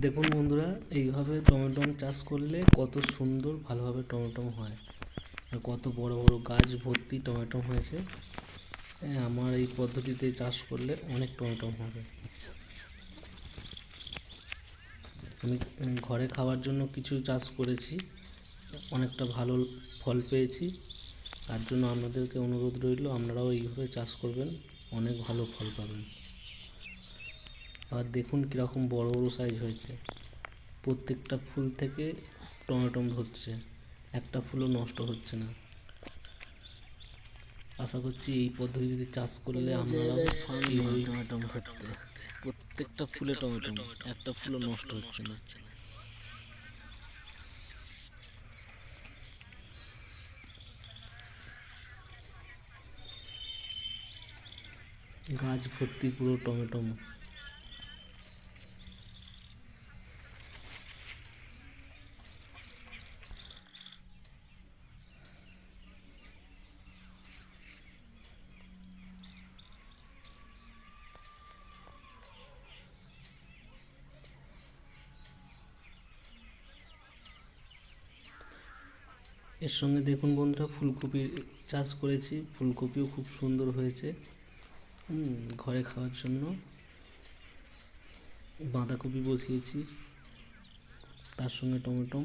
দেখুন বন্ধুরা, এইভাবে টমেটো চাষ করলে কত সুন্দর ভালোভাবে টমেটো হয় আর কত বড় বড় গাছ ভর্তি টমেটো হয়েছে। আমার এই পদ্ধতিতে চাষ করলে অনেক টমেটো হবে। আমি ঘরে খাওয়ার জন্য কিছু চাষ করেছি, অনেকটা ভালো ফল পেয়েছি। তার জন্য আপনাদেরকে অনুরোধ রইল, আপনারাও এইভাবে চাষ করবেন, অনেক ভালো ফল পাবেন। আর দেখুন কীরকম বড় বড় সাইজ হয়েছে, প্রত্যেকটা ফুল থেকে টমেটো ধরছে, একটা ফুলও নষ্ট হচ্ছে না। আশা করছি এই পদ্ধতিতে চাষ করলে আপনারাও এইভাবেই টমেটো ধরতে, প্রত্যেকটা ফুলে টমেটো, একটা ফুলও নষ্ট হচ্ছে না। গাছ ভর্তি পুরো টমেটো। এর সঙ্গে দেখুন বন্ধুরা, ফুলকপির চাষ করেছি, ফুলকপিও খুব সুন্দর হয়েছে ঘরে খাওয়ার জন্য। বাঁধাকপি বসিয়েছি, তার সঙ্গে টমেটো।